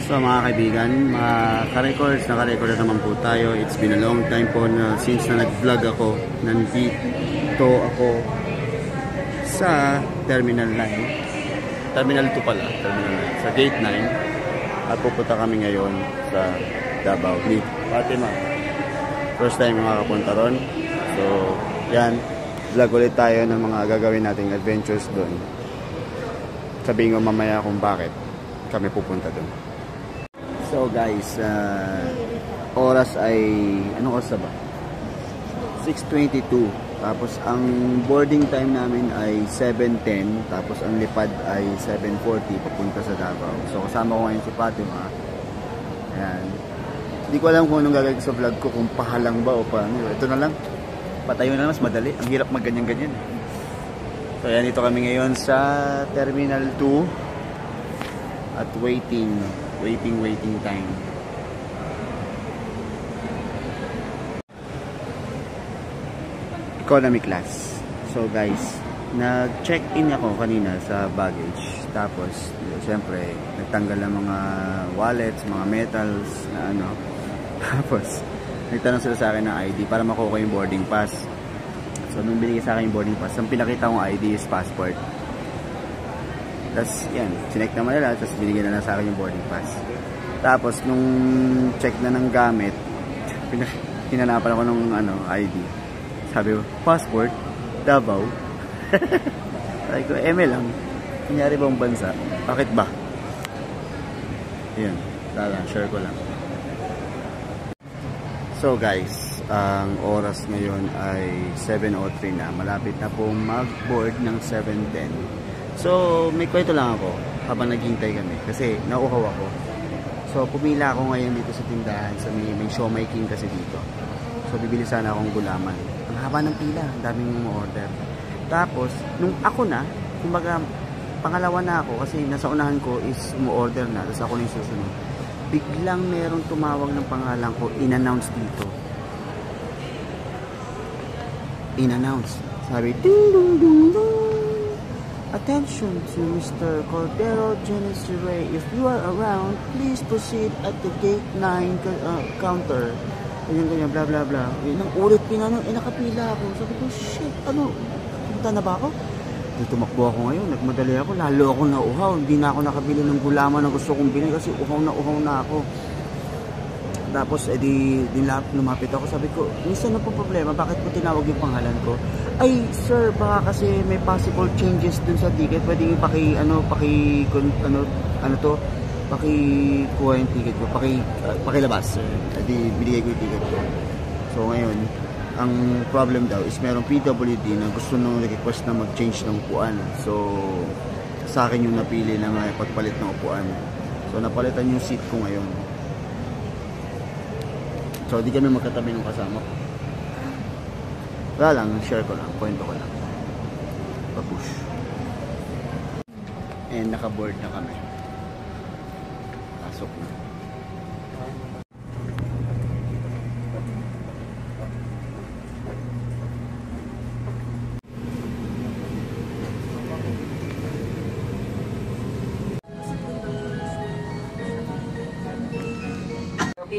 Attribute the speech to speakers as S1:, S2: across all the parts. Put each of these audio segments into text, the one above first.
S1: So mga kaibigan, mga ka-records, naka-record na naman po tayo. It's been a long time po na since na nag-vlog ako. Nandito ako sa Terminal 9. Terminal 2 pala, Terminal 9. Sa Gate 9. At pupunta kami ngayon sa Davao. Ni Fatima. First time makakapunta ron. So, yan. Vlog ulit tayo ng mga gagawin nating adventures doon. Sabihin ko mamaya kung bakit kami pupunta doon. So guys, oras ay, anong oras ba? 6:22. Tapos ang boarding time namin ay 7:10. Tapos ang lipad ay 7:40 papunta sa Davao. So kasama ko ngayon si Fatima. Ayan. Hindi ko alam kung anong gagawin sa vlog ko, kung pahalang ba o paano. Ito na lang. Patayo na mas madali. Ang hirap magganyan-ganyan. So ayan, dito kami ngayon sa Terminal 2 at waiting time. Economy class. So guys, nag-check-in ako kanina sa baggage. Tapos, siyempre, nagtanggal ng mga wallets, mga metals, na ano. Tapos, nagtanong sila sa akin ng ID para makuha yung boarding pass. So, nung binigay sa akin yung boarding pass, ang pinakita kong ID is passport. Tapos, yan, sinek naman nila, tapos binigyan na sa akin yung boarding pass. Tapos, nung check na ng gamit, hinanapan ako ng ID. Sabi ko, passport, Davao. Sabi ko, lang. Nangyari bang bansa? Bakit ba? Yan, share ko lang. So guys, ang oras ngayon ay 7:03 na. Malapit na po mag-board ng 7:10. So, may kwento lang ako habang naghihintay kami kasi nauuhaw ako. So, pumila ako ngayon dito sa tindahan sa may siomai king kasi dito. So, bibili sana akong gulaman. Ang haba ng pila, ang daming order. Tapos, nung ako na, kumbaga, pangalawa na ako kasi nasa unahan ko is umu-order na. Tapos ako na yung susunod. Biglang merong tumawag ng pangalan ko, in-announce dito. In-announce. Sabi, ding dong dong dong. Attention to Mr. Cordero Genesis Ray. If you are around, please proceed at the gate 9 counter. Ganyan, bla bla bla. Nang ulit nakapila ako. Sabi ko, shit, punta na ba ako? Tumakbo ako ngayon, nagmadali ako, lalo ako nauhaw. Hindi na ako nakabili ng gulaman na gusto kong bilhin kasi uhaw na ako. Tapos, lumapit ako, sabi ko, minsan na po problema, bakit po tinawag yung pangalan ko? Ay, sir, baka kasi may possible changes dun sa ticket, pwedeng pakikuha yung ticket ko, pakilabas, sir. Binigay ko yung ticket ko. So, ngayon, ang problem daw is merong PWD na gusto nung request na mag-change ng upuan. So, sa akin yung napili na pagpalit ng upuan. So, napalitan yung seat ko ngayon. So, di kami magkatabi ng kasama ko. Wala lang, share ko lang, kwento ko lang. Pa-push. And naka-board na kami. Pasok na.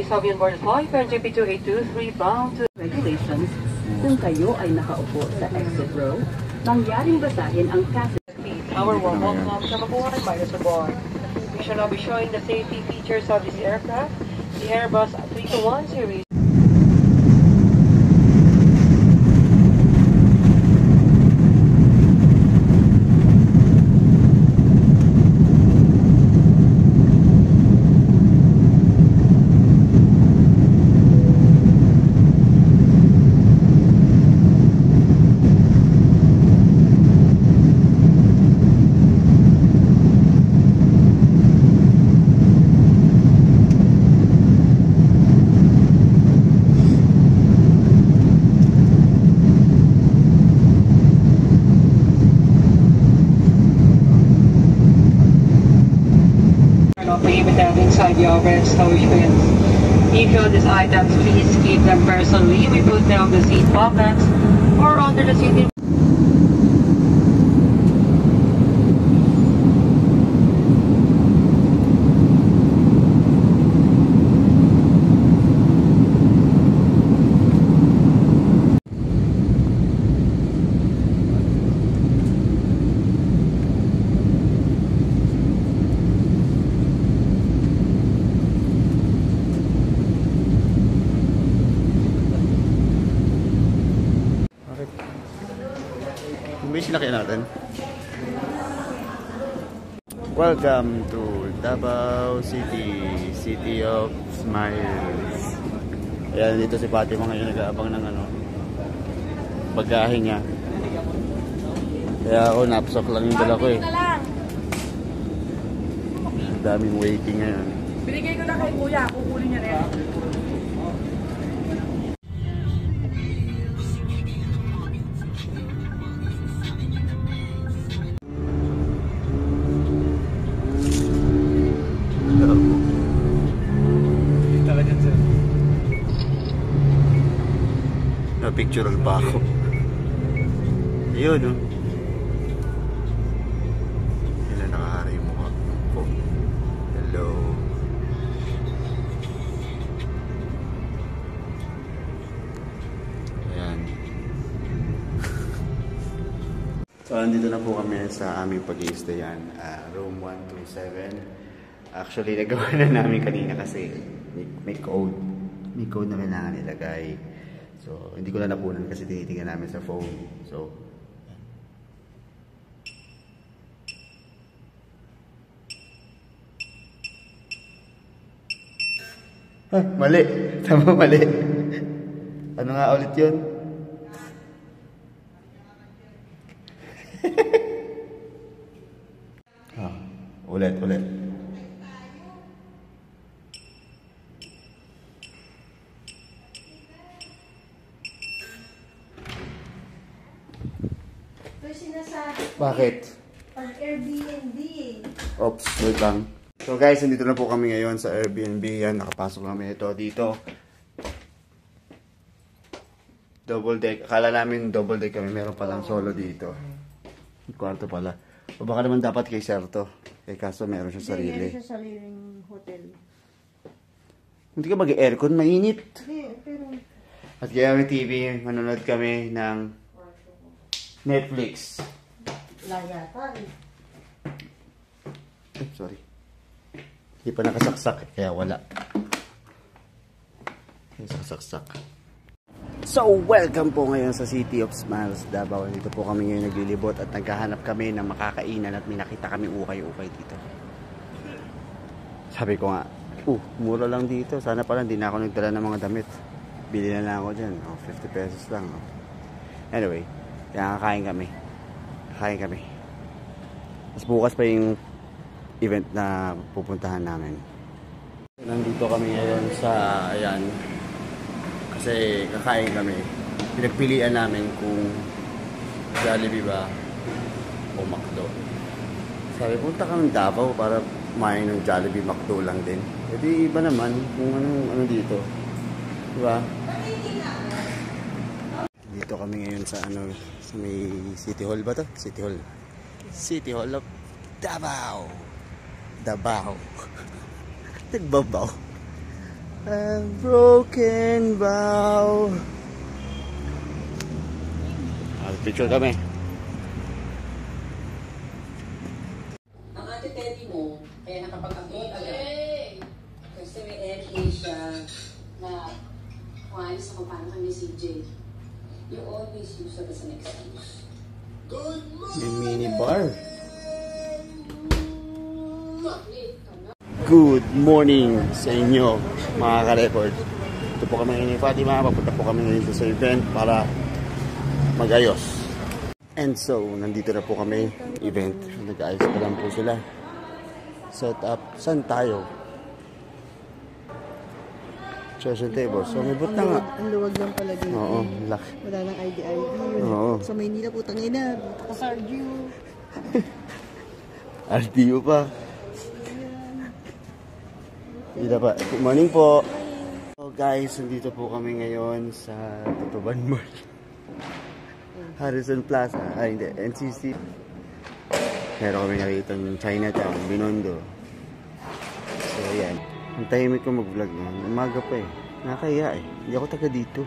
S2: Soviet Board Flight RGP 2823 bound to regulations. Kung kayo ay nakaupo sa exit row, mangyaring basahin ang passenger.
S3: Our warm welcome to aboard, minus aboard. We shall now be showing the safety features of this aircraft, the Airbus 321 series. Inside your rest stations. If you these items, please keep them personally. We put them on the seat pockets or under the seat.
S1: sinakyan natin. Welcome to Davao City, City of Smiles. Ayan, dito si Fatima ngayon nag-aabang ng ano, bagahe niya. Kaya ako, napsok lang yung dala ko eh. Daming waiting ngayon.
S4: Binigay ko na kay kuya, kukunin niya rin.
S1: Picturean pa ako. Ayun, no? Yan na nakahara yung mukha ko. Hello. Ayan. So, andito na po kami sa aming pag-i-stayan. Room 127. Actually, nagawa na namin kanina kasi may code. May code na kailangan ilagay. So, hindi ko na napunan kasi tinitingnan namin sa phone. So, mali. Tama, mali. Ano nga ulit yun? Ulit. Bakit?
S5: Pag Airbnb eh.
S1: Oops, wait lang. So guys, nandito na po kami ngayon sa Airbnb. Yan, nakapasok kami ito dito. Double deck. Akala namin double deck kami. Meron palang solo dito. Kwarto pala. O baka naman dapat kay Sir to. Eh kaso meron siya sarili.
S5: Meron siya sariling hotel.
S1: Hindi ka mag-aircon, mainit.
S5: Pero...
S1: At kaya may TV, manonood kami ng Netflix.
S5: Laya pa eh.
S1: Sorry. Hindi pa nakasaksak, kaya wala. Nakasaksak. So, welcome po ngayon sa City of Smiles, Davao. Dito po kami ngayon naglilibot at naghahanap kami ng makakainan at may nakita kami ukay-ukay dito. Sabi ko nga, mura lang dito. Sana pala hindi na ako nagdala ng mga damit. Bili na lang ako dyan. 50 pesos lang. Anyway, kaya kakain kami. Mas bukas pa yung event na pupuntahan namin. Nandito kami ngayon sa, ayan, kasi kakain kami. Pinagpilian namin kung Jollibee ba o McDo. Sabi, punta kami Davao para kumain ng Jollibee, McDo lang din. Jadi iba naman kung ano dito. Diba? Dito kami ngayon sa sa may City Hall ba to? City Hall. City Hall of Davao. Nagbabaw. A broken bow. Picture kami.
S6: Ang ate Teddy mo, kaya nakapag-upload agad. Kasi may MA siya na kuhanin sa kung paano kami si CJ. You always use it as an excuse.
S1: May mini bar. Good morning sa inyo, mga ka-record. Ito po kami ngayon ni Fatima. Papunta po kami ngayon sa event para mag-ayos. And so, nandito na po kami. Event. Nag-ayos pa lang po sila. Set up. Saan tayo? Chairs and tables. So, may na nga.
S5: Ang luwag lang pala dito.
S1: Oo, laki.
S5: Wala nang ID.
S1: Oo.
S5: Sa Maynila, putang ina. Buta ka sa RGU.
S1: RDU pa. Dito pa. Good morning po. So guys, nandito po kami ngayon sa Tutuban Mall. Harrison Plaza. Ay, hindi. NCC. Meron kami nakita ng Chinatown, Binondo. So, ayan. Ang tahimik ko mag-vlog ngayon. Umaga pa eh. Nakakaya eh. Hindi ako taga dito.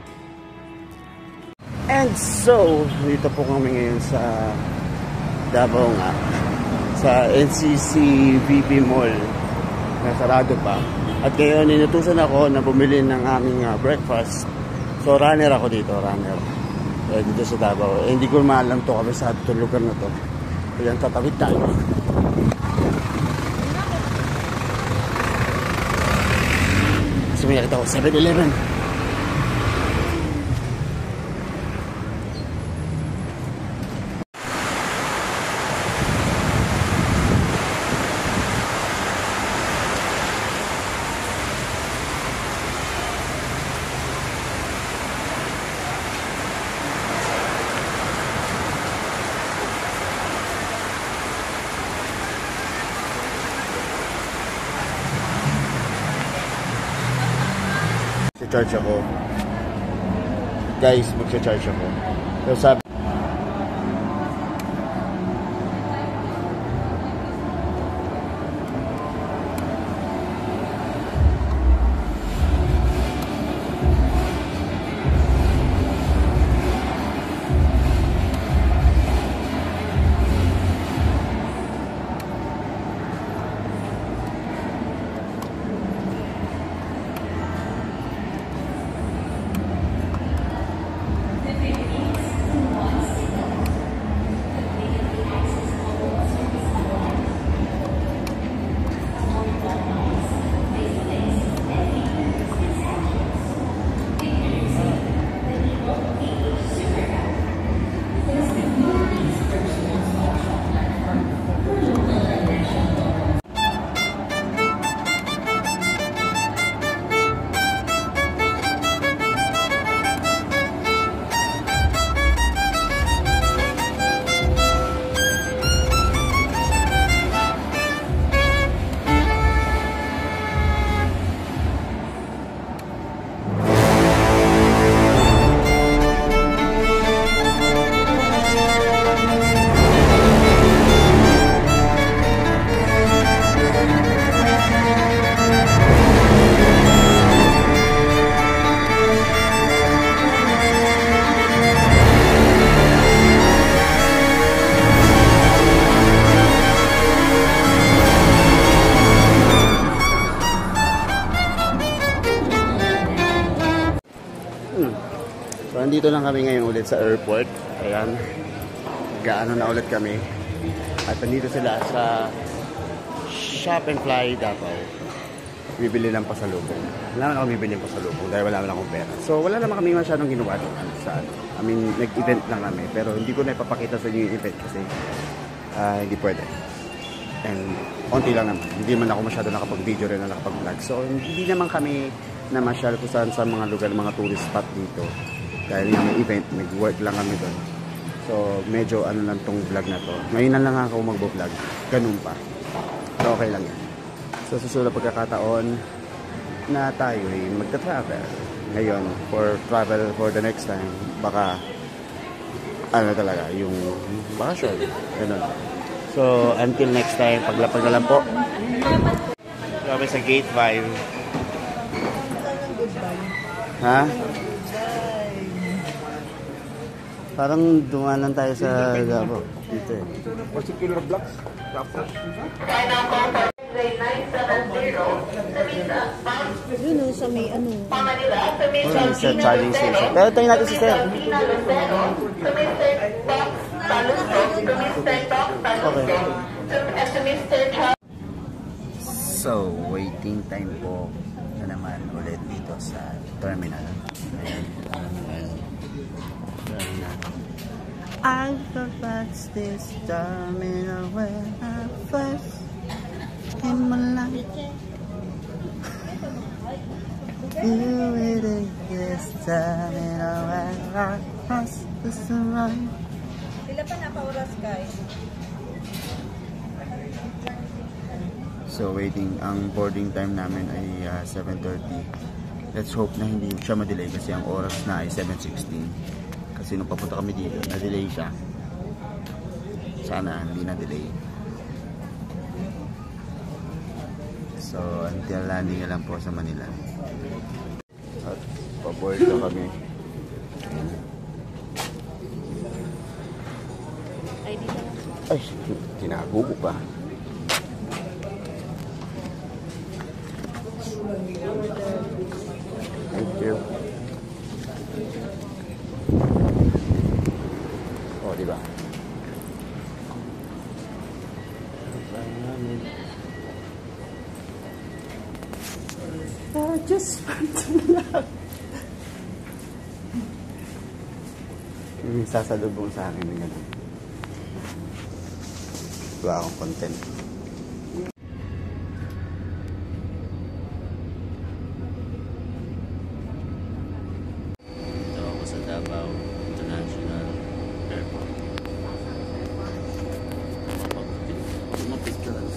S1: And so, dito po kami ngayon sa Davao nga. Sa NCC VP Mall. Nasarado pa. At ngayon, inutusan ako na bumili ng aming breakfast. So, runner ako dito. Runner. dito sa Davao. Hindi ko maalam to kami sa itong lugar na to. Kaya tatawid tayo. Kasi may nakita ko 7-Eleven. Charge ako. Guys, magcha-charge ako. So sabi So, nandito lang kami ngayon ulit sa airport. Ayan. Gaano na ulit kami. At nandito sila sa Shop and Fly Davao. Bibili ng pasalubong. Wala naman ako bibili ng pasalubong dahil wala naman akong pera. So, wala naman kami masyadong ginawa doon sa ano. I mean, nag-event lang kami. Pero hindi ko na ipapakita sa inyo yung event kasi hindi pwede. And onti lang naman. Hindi man ako masyado nakapag-video rin na nakapag-vlog. So, hindi naman kami na masyal kung saan sa mga lugar, mga tourist spot dito. Dahil nga may event, nag-work lang kami doon. So, medyo ano lang tong vlog na to. Ngayon na lang ako mag-vlog. Ganun pa. So, okay lang yan. So, susunod pagkakataon na tayo ay magta-travel. Ngayon, for travel for the next time, baka ano talaga, yung bakasyon. Ganun. So, until next time, paglapag na lang po. Kami sa Gate 5. Ha? Parang dumanan tayo sa Gabo. Dito eh.
S7: Particular blocks.
S5: Yun o, sa may ano.
S1: Sa charging station. Pero tayo natin si Sir. Okay. So, waiting time po na naman ulit dito sa terminal. I thought that's this terminal where I first in my life. You were the this terminal where I first was around.
S4: Sila pa naka-oras, guys.
S1: So waiting, ang boarding time namin ay 7:30. Let's hope na hindi siya ma-delay kasi ang oras na ay 7:16. Kasi nung papunta kami dito, na-delay siya. Sana hindi na-delay. So until landing na lang po sa Manila. At pa-board na kami. Ay, tinago ko pa. Thank you.
S5: Just
S1: Yung sasalubong sa akin na gano'n. Wala akong content. Ito ako sa Davao International Airport. Mapicturean.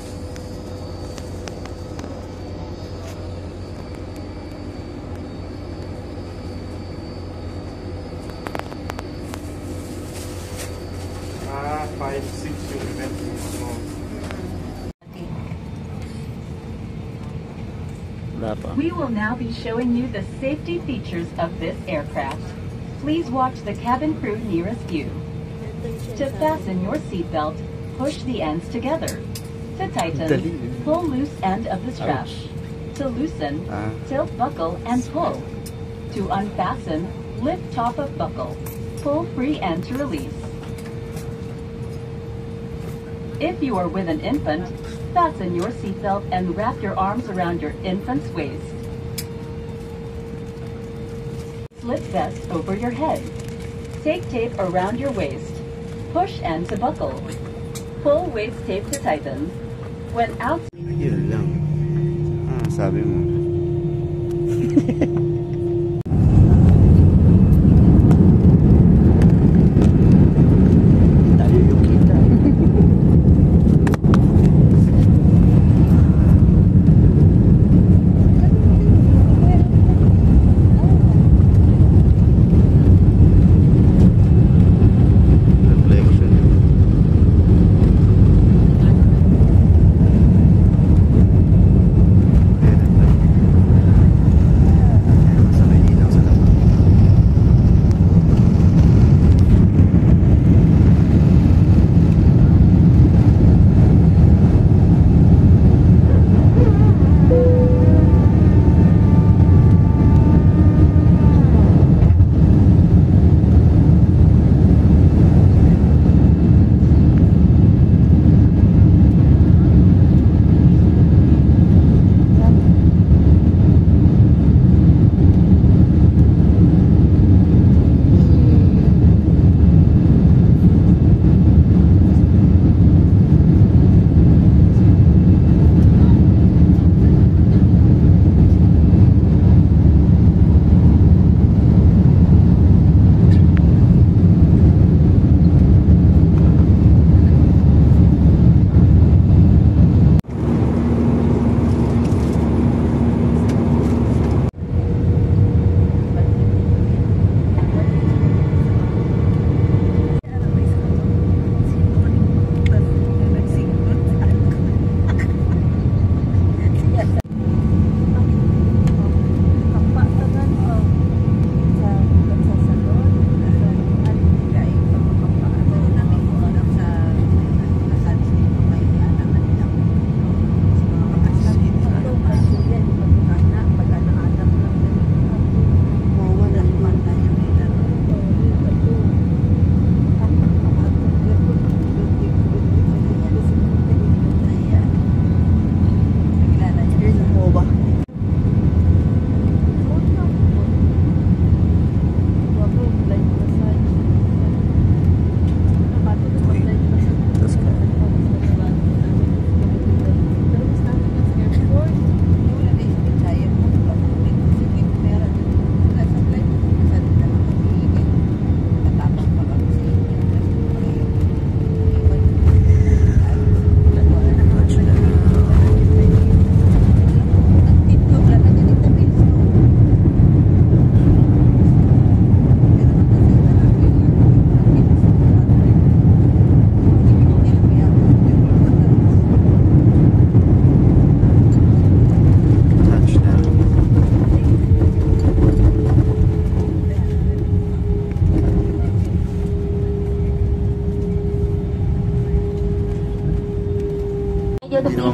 S7: Ah, 5-6 yung event mo.
S1: Wala pa.
S2: We will now be showing you the safety features of this aircraft. Please watch the cabin crew nearest you. To fasten your seatbelt, push the ends together. To tighten, pull loose end of the strap. To loosen, tilt buckle and pull. To unfasten, lift top of buckle. Pull free end to release. If you are with an infant, fasten your seatbelt and wrap your arms around your infant's waist. Slip vest over your head. Take tape around your waist. Push end to buckle. Pull waist tape to tighten. When out,
S1: Yun lang. Sabi mo. Tayo yung kita. Reflection.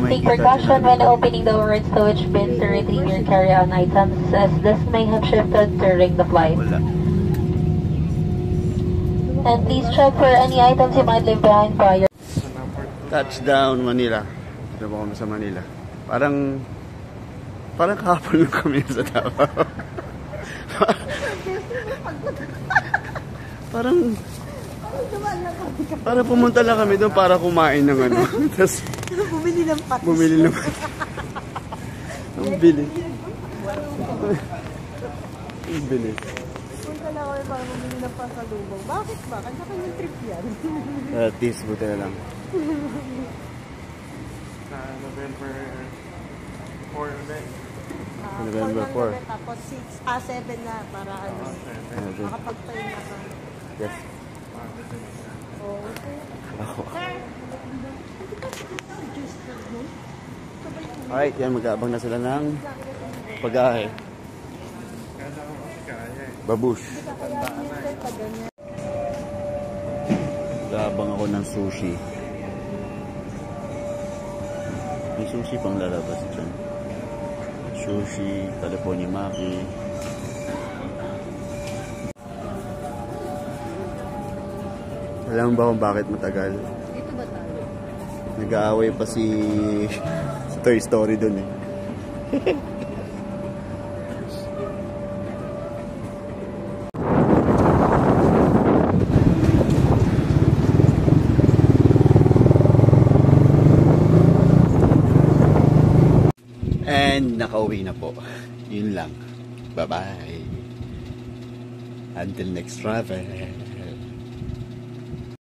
S8: Take precaution when opening the overhead storage bins to retrieve your carry-on items, as this may have shifted during the flight. And please check for any items you might leave behind prior.
S1: Touchdown Manila. Dito po kami sa Manila. Parang Parang kahapon lang kami sa Davao. Parang pumunta lang kami doon para kumain ng ano. Tapos
S5: Bumili ng patis.
S1: bumili ng ang bilis. Ang bilis.
S5: Punta lang kami para bumili ng pasalubong. Bakit ba? Kanya-kanyang trip yan.
S1: At least, buti na lang.
S7: November 4 ulit.
S1: November 4.
S5: Tapos 7 na para ano. Makapag-time na ka.
S1: Yes.
S5: Oh, okay.
S1: Ako. Alright, yan. Mag-aabang na sila ng pag-ahe. Babush. Mag-aabang ako ng sushi. May sushi pang lalabas dyan. Sushi, California Maki. Alam mo ba kung bakit matagal?
S5: Dito ba tayo?
S1: Nag-aaway pa si Toy Story dun eh. And nakauwi na po. Yun lang. Bye-bye. Until next travel.